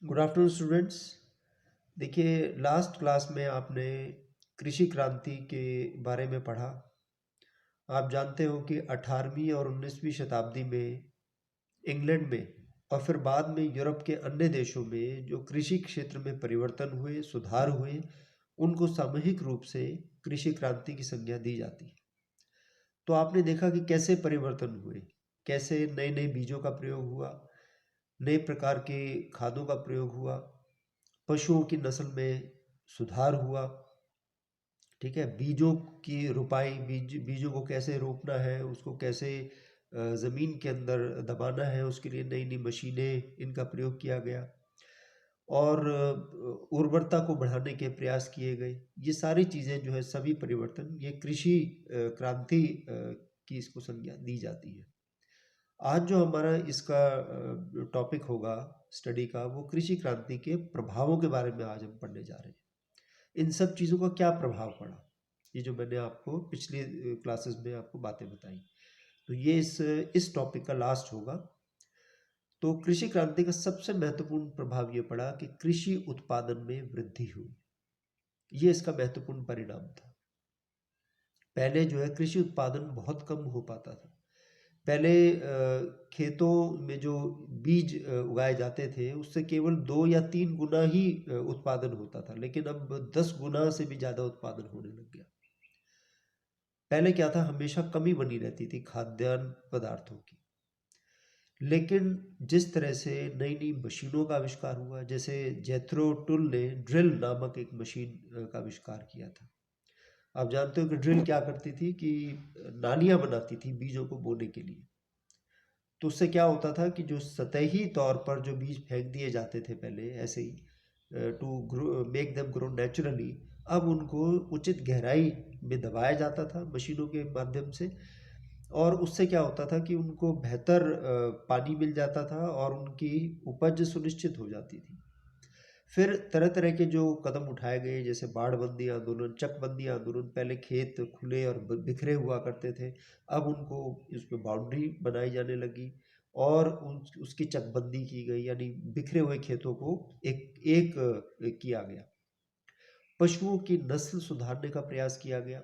Good afternoon students. देखिए, last class में आपने कृषि क्रांति के बारे में पढ़ा। आप जानते हो कि 18वीं और 19वीं शताब्दी में इंग्लैंड में और फिर बाद में यूरोप के अन्य देशों में जो कृषि क्षेत्र में परिवर्तन हुए, सुधार हुए, उनको सामूहिक रूप से कृषि क्रांति की संज्ञा दी जाती है। तो आपने देखा कि कैसे परिवर्तन हुए, कैसे नए नए बीजों का प्रयोग हुआ, नए प्रकार के खादों का प्रयोग हुआ, पशुओं की नस्ल में सुधार हुआ। ठीक है, बीजों की रोपाई, बीजों को कैसे रोपना है, उसको कैसे ज़मीन के अंदर दबाना है, उसके लिए नई नई मशीनें इनका प्रयोग किया गया और उर्वरता को बढ़ाने के प्रयास किए गए। ये सारी चीज़ें जो है, सभी परिवर्तन ये कृषि क्रांति की इसको संज्ञा दी जाती है। आज जो हमारा इसका टॉपिक होगा स्टडी का, वो कृषि क्रांति के प्रभावों के बारे में आज हम पढ़ने जा रहे हैं। इन सब चीज़ों का क्या प्रभाव पड़ा, ये जो मैंने आपको पिछले क्लासेस में आपको बातें बताई, तो ये इस टॉपिक का लास्ट होगा। तो कृषि क्रांति का सबसे महत्वपूर्ण प्रभाव ये पड़ा कि कृषि उत्पादन में वृद्धि हुई। ये इसका महत्वपूर्ण परिणाम था। पहले जो है कृषि उत्पादन बहुत कम हो पाता था। पहले खेतों में जो बीज उगाए जाते थे, उससे केवल 2 या 3 गुना ही उत्पादन होता था, लेकिन अब 10 गुना से भी ज़्यादा उत्पादन होने लग गया। पहले क्या था, हमेशा कमी बनी रहती थी खाद्यान्न पदार्थों की। लेकिन जिस तरह से नई नई मशीनों का आविष्कार हुआ, जैसे जेथरो टुल ने ड्रिल नामक एक मशीन का आविष्कार किया था। आप जानते हो कि ड्रिल क्या करती थी कि नालियां बनाती थी बीजों को बोने के लिए। तो उससे क्या होता था कि जो सतही तौर पर जो बीज फेंक दिए जाते थे पहले ऐसे ही to make them grow naturally, अब उनको उचित गहराई में दबाया जाता था मशीनों के माध्यम से, और उससे क्या होता था कि उनको बेहतर पानी मिल जाता था और उनकी उपज सुनिश्चित हो जाती थी। फिर तरह तरह के जो कदम उठाए गए, जैसे बाड़बंदी आंदोलन, चकबंदी आंदोलन। पहले खेत खुले और बिखरे हुआ करते थे, अब उनको उसमें बाउंड्री बनाई जाने लगी और उसकी चकबंदी की गई, यानी बिखरे हुए खेतों को एक किया गया। पशुओं की नस्ल सुधारने का प्रयास किया गया।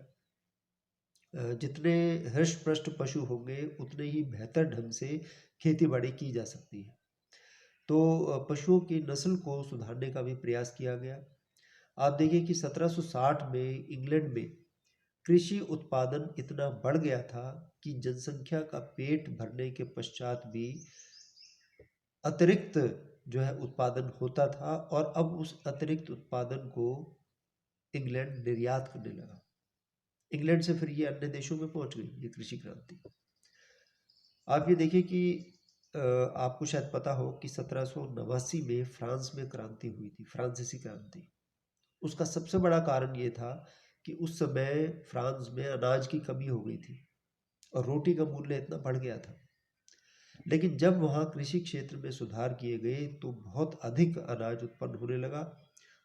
जितने हृष्ट पुष्ट पशु होंगे, उतने ही बेहतर ढंग से खेती बाड़ी की जा सकती है। तो पशुओं की नस्ल को सुधारने का भी प्रयास किया गया। आप देखिए कि 1760 में इंग्लैंड में कृषि उत्पादन इतना बढ़ गया था कि जनसंख्या का पेट भरने के पश्चात भी अतिरिक्त जो है उत्पादन होता था, और अब उस अतिरिक्त उत्पादन को इंग्लैंड निर्यात करने लगा। इंग्लैंड से फिर ये अन्य देशों में पहुंच गई ये कृषि क्रांति। आप ये देखिए कि आपको शायद पता हो कि 1789 में फ्रांस में क्रांति हुई थी, फ्रांसीसी क्रांति। उसका सबसे बड़ा कारण ये था कि उस समय फ्रांस में अनाज की कमी हो गई थी और रोटी का मूल्य इतना बढ़ गया था। लेकिन जब वहाँ कृषि क्षेत्र में सुधार किए गए तो बहुत अधिक अनाज उत्पन्न होने लगा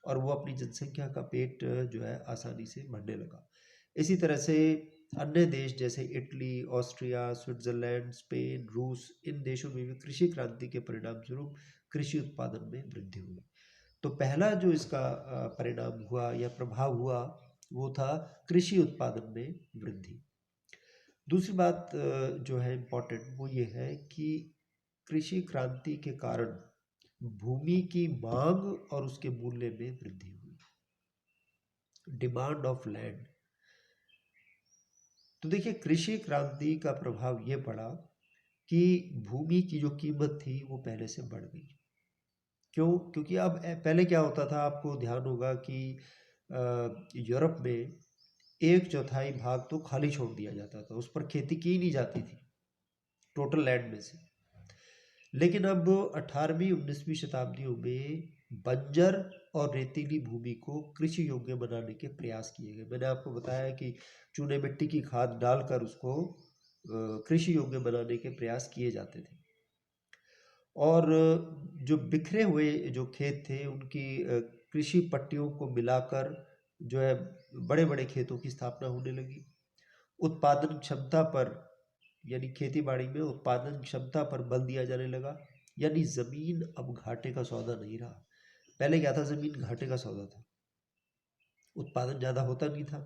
और वो अपनी जनसंख्या का पेट जो है आसानी से भरने लगा। इसी तरह से अन्य देश जैसे इटली, ऑस्ट्रिया, स्विट्जरलैंड, स्पेन, रूस, इन देशों में भी कृषि क्रांति के परिणाम स्वरूप कृषि उत्पादन में वृद्धि हुई। तो पहला जो इसका परिणाम हुआ या प्रभाव हुआ, वो था कृषि उत्पादन में वृद्धि। दूसरी बात जो है इम्पोर्टेंट, वो ये है कि कृषि क्रांति के कारण भूमि की मांग और उसके मूल्य में वृद्धि हुई, डिमांड ऑफ लैंड। तो देखिए, कृषि क्रांति का प्रभाव ये पड़ा कि भूमि की जो कीमत थी वो पहले से बढ़ गई। क्यों? क्योंकि अब पहले क्या होता था, आपको ध्यान होगा कि यूरोप में 1/4 भाग तो खाली छोड़ दिया जाता था, उस पर खेती की नहीं जाती थी टोटल लैंड में से। लेकिन अब 18वीं 19वीं शताब्दियों में बंजर और रेतीली भूमि को कृषि योग्य बनाने के प्रयास किए गए। मैंने आपको बताया कि चूने मिट्टी की खाद डालकर उसको कृषि योग्य बनाने के प्रयास किए जाते थे, और जो बिखरे हुए जो खेत थे उनकी कृषि पट्टियों को मिलाकर जो है बड़े बड़े खेतों की स्थापना होने लगी। उत्पादन क्षमता पर, यानी खेती बाड़ी में उत्पादन क्षमता पर बल दिया जाने लगा। यानी ज़मीन अब घाटे का सौदा नहीं रहा। पहले क्या था, ज़मीन घाटे का सौदा था, उत्पादन ज़्यादा होता नहीं था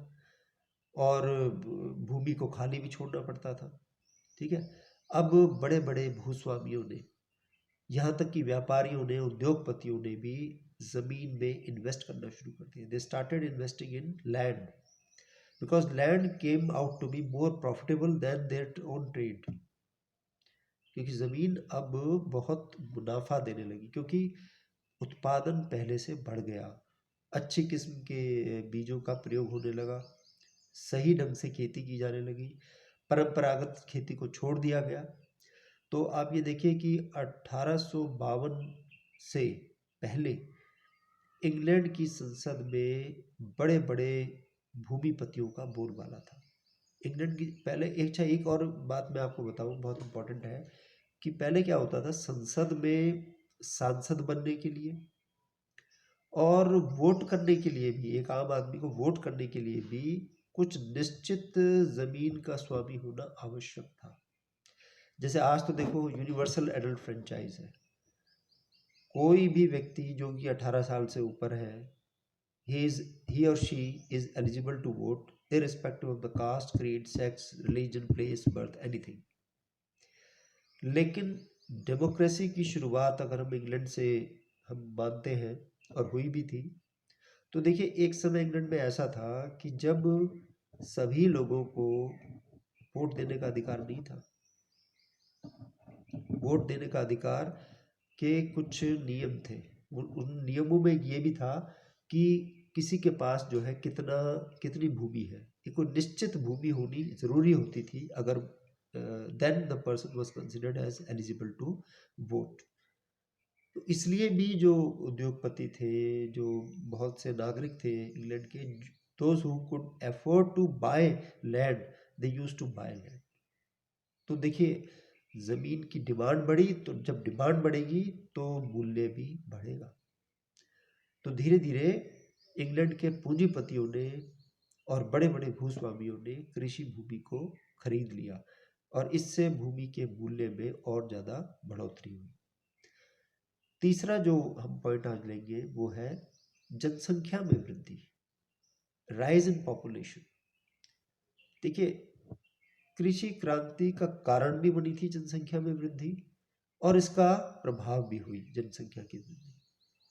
और भूमि को खाली भी छोड़ना पड़ता था। ठीक है। अब बड़े बड़े भूस्वामियों ने, यहाँ तक कि व्यापारियों ने, उद्योगपतियों ने भी ज़मीन में इन्वेस्ट करना शुरू कर दिया। They started investing in land because land came out to be more profitable than their own trade. क्योंकि ज़मीन अब बहुत मुनाफा देने लगी, क्योंकि उत्पादन पहले से बढ़ गया, अच्छी किस्म के बीजों का प्रयोग होने लगा, सही ढंग से खेती की जाने लगी, परंपरागत खेती को छोड़ दिया गया। तो आप ये देखिए कि 1852 से पहले इंग्लैंड की संसद में बड़े बड़े भूमिपतियों का बोलबाला था। इंग्लैंड की पहले एक और बात मैं आपको बताऊं, बहुत इंपॉर्टेंट है कि पहले क्या होता था, संसद में सांसद बनने के लिए और वोट करने के लिए भी, एक आम आदमी को वोट करने के लिए भी कुछ निश्चित जमीन का स्वामी होना आवश्यक था। जैसे आज तो देखो यूनिवर्सल एडल्ट फ्रेंचाइज है, कोई भी व्यक्ति जो कि 18 साल से ऊपर है, he or she is eligible to vote irrespective of the caste, creed, sex, religion, place, birth, anything। लेकिन डेमोक्रेसी की शुरुआत अगर हम इंग्लैंड से हम मानते हैं, और हुई भी थी, तो देखिए एक समय इंग्लैंड में ऐसा था कि जब सभी लोगों को वोट देने का अधिकार नहीं था। वोट देने का अधिकार के कुछ नियम थे, उन नियमों में ये भी था कि किसी के पास जो है कितनी भूमि है, ये कोई निश्चित भूमि होनी जरूरी होती थी, अगर then the person was considered as eligible to vote. तो इसलिए भी जो उद्योगपति थे, जो बहुत से नागरिक थे इंग्लैंड के, those who could afford to buy land, they used to buy land. तो देखिए जमीन की डिमांड बढ़ी, तो जब डिमांड बढ़ेगी तो मूल्य भी बढ़ेगा। तो धीरे धीरे इंग्लैंड के पूंजीपतियों ने और बड़े बड़े भूस्वामियों ने कृषि भूमि को खरीद लिया और इससे भूमि के मूल्य में और ज़्यादा बढ़ोतरी हुई। तीसरा जो हम पॉइंट आज लेंगे वो है जनसंख्या में वृद्धि, राइज इन पॉपुलेशन। देखिए कृषि क्रांति का कारण भी बनी थी जनसंख्या में वृद्धि, और इसका प्रभाव भी हुई जनसंख्या की वृद्धि।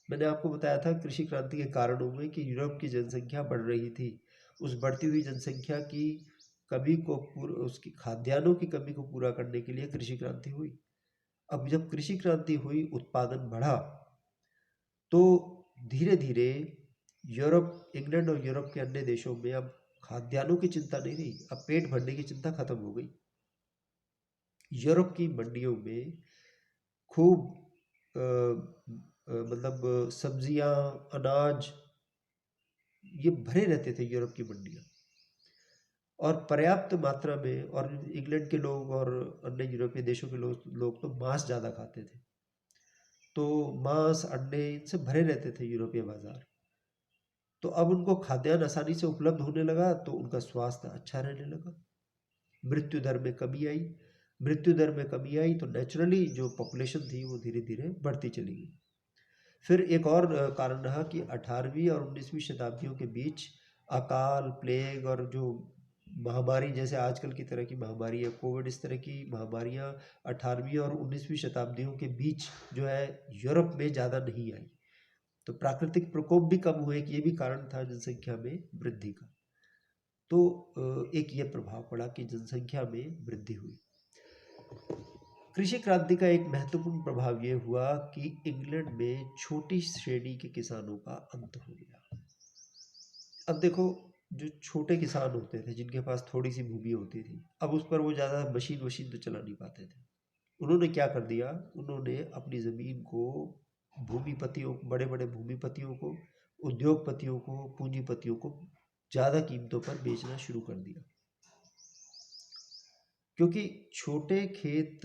मैंने आपको बताया था कृषि क्रांति के कारणों में कि यूरोप की जनसंख्या बढ़ रही थी, उस बढ़ती हुई जनसंख्या की कमी को उसकी खाद्यान्नों की कमी को पूरा करने के लिए कृषि क्रांति हुई। अब जब कृषि क्रांति हुई, उत्पादन बढ़ा, तो धीरे धीरे इंग्लैंड और यूरोप के अन्य देशों में अब खाद्यान्नों की चिंता नहीं रही, अब पेट भरने की चिंता खत्म हो गई। यूरोप की मंडियों में खूब मतलब सब्जियां, अनाज, ये भरे रहते थे यूरोप की मंडियां, और पर्याप्त मात्रा में। और इंग्लैंड के लोग और अन्य यूरोपीय देशों के लोग तो मांस ज़्यादा खाते थे, तो मांस, अंडे, इनसे भरे रहते थे यूरोपीय बाजार। तो अब उनको खाद्यान्न आसानी से उपलब्ध होने लगा, तो उनका स्वास्थ्य अच्छा रहने लगा, मृत्यु दर में कमी आई। मृत्यु दर में कमी आई तो नेचुरली जो पॉपुलेशन थी वो धीरे धीरे बढ़ती चली गई। फिर एक और कारण रहा कि 18वीं और 19वीं शताब्दियों के बीच अकाल, प्लेग और जो महामारी, जैसे आजकल की तरह की महामारी है कोविड, इस तरह की महामारियां 18वीं और 19वीं शताब्दियों के बीच जो है यूरोप में ज़्यादा नहीं आई। तो प्राकृतिक प्रकोप भी कम हुए, कि ये भी कारण था जनसंख्या में वृद्धि का। तो एक ये प्रभाव पड़ा कि जनसंख्या में वृद्धि हुई। कृषि क्रांति का एक महत्वपूर्ण प्रभाव ये हुआ कि इंग्लैंड में छोटी श्रेणी के किसानों का अंत हो गया। अब देखो, जो छोटे किसान होते थे, जिनके पास थोड़ी सी भूमि होती थी, अब उस पर वो ज़्यादा मशीन तो चला नहीं पाते थे। उन्होंने क्या कर दिया, उन्होंने अपनी ज़मीन को भूमिपतियों, बड़े बड़े भूमिपतियों को, उद्योगपतियों को, पूंजीपतियों को ज़्यादा कीमतों पर बेचना शुरू कर दिया। क्योंकि छोटे खेत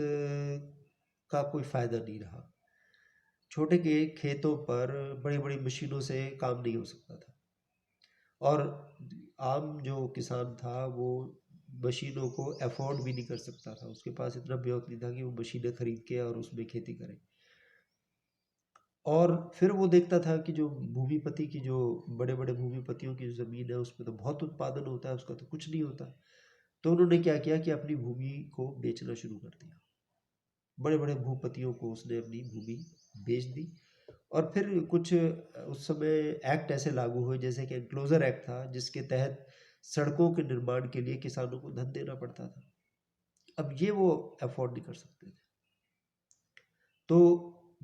का कोई फायदा नहीं रहा, छोटे के खेतों पर बड़ी बड़ी मशीनों से काम नहीं हो सकता था, और आम जो किसान था वो मशीनों को अफोर्ड भी नहीं कर सकता था, उसके पास इतना ब्योक नहीं था कि वो मशीनें खरीद के और उसमें खेती करे। और फिर वो देखता था कि जो भूमिपति की जो बड़े-बड़े भूमिपतियों की जो ज़मीन है उसमें तो बहुत उत्पादन होता है, उसका तो कुछ नहीं होता। तो उन्होंने क्या किया कि अपनी भूमि को बेचना शुरू कर दिया। बड़े-बड़े भूपतियों को उसने अपनी भूमि बेच दी। और फिर कुछ उस समय एक्ट ऐसे लागू हुए जैसे कि एनक्लोजर एक्ट था, जिसके तहत सड़कों के निर्माण के लिए किसानों को धन देना पड़ता था। अब ये वो अफोर्ड नहीं कर सकते थे। तो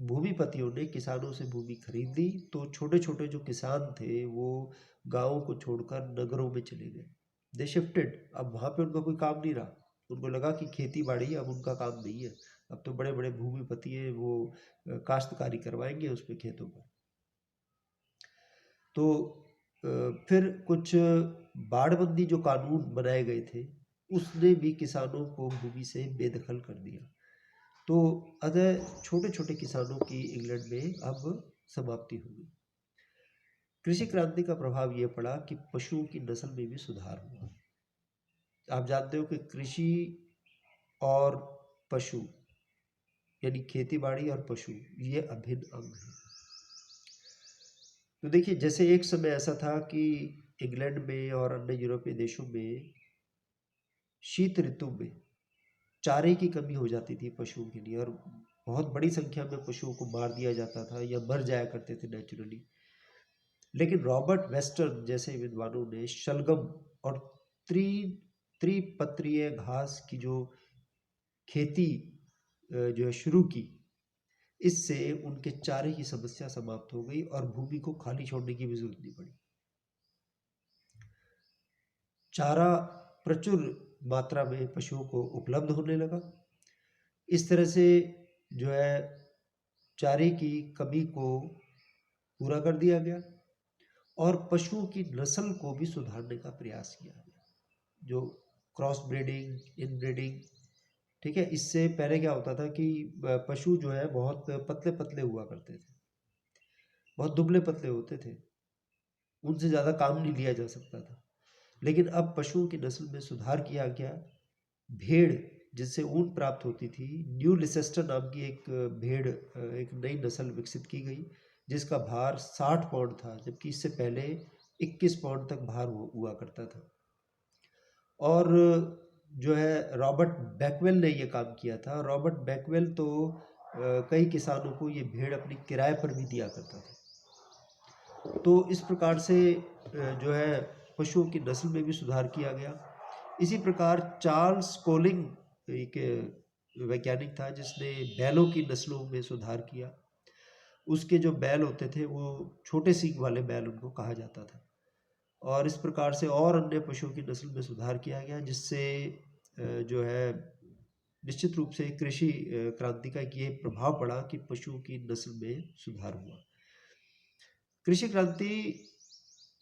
भूमिपतियों ने किसानों से भूमि खरीद ली, तो छोटे-छोटे जो किसान थे वो गाँवों को छोड़कर नगरों में चले गए। दे शिफ्टेड, अब वहाँ पे उनका कोई काम नहीं रहा। उनको लगा कि खेती-बाड़ी अब उनका काम नहीं है। अब तो बड़े-बड़े भूमिपति हैं, वो काश्तकारी करवाएँगे उसपे खेतों पर। तो फिर कुछ बाड़बंदी जो कानून बनाए गए थे, उसने भी किसानों को भूमि से बेदखल कर दिया। तो अतः छोटे-छोटे किसानों की इंग्लैंड में अब समाप्ति हो गई। कृषि क्रांति का प्रभाव ये पड़ा कि पशुओं की नस्ल में भी सुधार हुआ। आप जानते हो कि कृषि और पशु यानी खेती-बाड़ी और पशु ये अभिन्न अंग हैं। तो देखिए, जैसे एक समय ऐसा था कि इंग्लैंड में और अन्य यूरोपीय देशों में शीत ऋतु में चारे की कमी हो जाती थी पशुओं के लिए, और बहुत बड़ी संख्या में पशुओं को मार दिया जाता था या मर जाया करते थे नेचुरली। लेकिन रॉबर्ट वेस्टर्न जैसे विद्वानों ने शलगम और त्रि त्रिपत्रीय घास की जो खेती जो है शुरू की। इससे उनके चारे की समस्या समाप्त हो गई और भूमि को खाली छोड़ने की भी जरूरत नहीं पड़ी। चारा प्रचुर मात्रा में पशुओं को उपलब्ध होने लगा। इस तरह से जो है चारे की कमी को पूरा कर दिया गया और पशुओं की नस्ल को भी सुधारने का प्रयास किया गया, जो क्रॉस ब्रीडिंग, इनब्रीडिंग। ठीक है, इससे पहले क्या होता था कि पशु जो है बहुत पतले पतले हुआ करते थे, बहुत दुबले पतले होते थे, उनसे ज़्यादा काम नहीं लिया जा सकता था। लेकिन अब पशुओं की नस्ल में सुधार किया गया। भेड़ जिससे ऊन प्राप्त होती थी, न्यू लिसेस्टर नाम की एक भेड़, एक नई नस्ल विकसित की गई जिसका भार 60 पाउंड था, जबकि इससे पहले 21 पाउंड तक भार हुआ करता था। और जो है रॉबर्ट बैकवेल ने ये काम किया था। रॉबर्ट बैकवेल तो कई किसानों को ये भेड़ अपनी किराए पर भी दिया करता था। तो इस प्रकार से जो है पशुओं की नस्ल में भी सुधार किया गया। इसी प्रकार चार्ल्स कोलिंग एक वैज्ञानिक था जिसने बैलों की नस्लों में सुधार किया। उसके जो बैल होते थे वो छोटे सींग वाले बैल उनको कहा जाता था। और इस प्रकार से और अन्य पशुओं की नस्ल में सुधार किया गया, जिससे जो है निश्चित रूप से कृषि क्रांति का ये प्रभाव पड़ा कि पशुओं की नस्ल में सुधार हुआ। कृषि क्रांति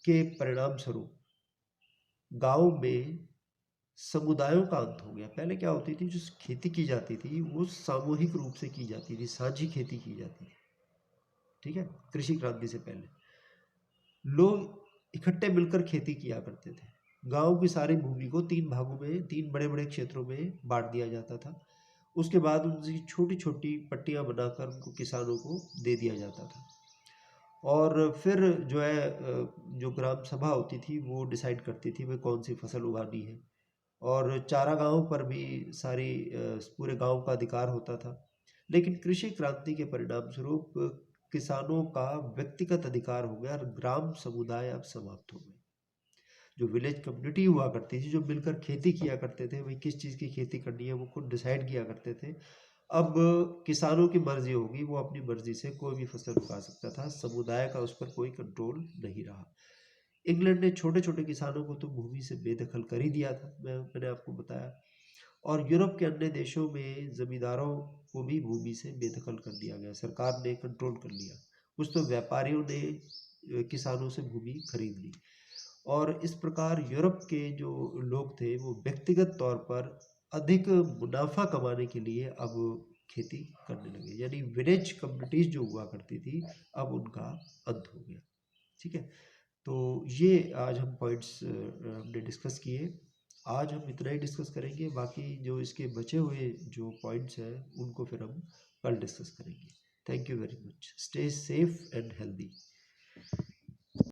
के परिणाम स्वरूप गांव में समुदायों का अंत हो गया। पहले क्या होती थी, जो खेती की जाती थी वो सामूहिक रूप से की जाती थी, साझी खेती की जाती थी। ठीक है, कृषि क्रांति से पहले लोग इकट्ठे मिलकर खेती किया करते थे। गांव की सारी भूमि को 3 भागों में, 3 बड़े-बड़े क्षेत्रों में बाँट दिया जाता था। उसके बाद उनकी छोटी-छोटी पट्टियाँ बनाकर उनको किसानों को दे दिया जाता था। और फिर जो है जो ग्राम सभा होती थी वो डिसाइड करती थी भाई कौन सी फसल उगानी है। और चारागाहों पर भी सारी पूरे गांव का अधिकार होता था। लेकिन कृषि क्रांति के परिणाम स्वरूप किसानों का व्यक्तिगत अधिकार हो गया और ग्राम समुदाय अब समाप्त हो गए। जो विलेज कम्युनिटी हुआ करती थी, जो मिलकर खेती किया करते थे, भाई किस चीज़ की खेती करनी है वो खुद डिसाइड किया करते थे। अब किसानों की मर्जी होगी, वो अपनी मर्जी से कोई भी फसल उगा सकता था, समुदाय का उस पर कोई कंट्रोल नहीं रहा। इंग्लैंड ने छोटे छोटे किसानों को तो भूमि से बेदखल कर ही दिया था, मैंने आपको बताया। और यूरोप के अन्य देशों में जमींदारों को भी भूमि से बेदखल कर दिया गया, सरकार ने कंट्रोल कर लिया। कुछ तो व्यापारियों ने किसानों से भूमि खरीद ली। और इस प्रकार यूरोप के जो लोग थे वो व्यक्तिगत तौर पर अधिक मुनाफा कमाने के लिए अब खेती करने लगे, यानी विलेज कम्युनिटीज जो हुआ करती थी अब उनका अंत हो गया। ठीक है, तो ये आज हम पॉइंट्स हमने डिस्कस किए। आज हम इतना ही डिस्कस करेंगे, बाकी जो इसके बचे हुए जो पॉइंट्स हैं उनको फिर हम कल डिस्कस करेंगे। Thank you very much. Stay safe and healthy.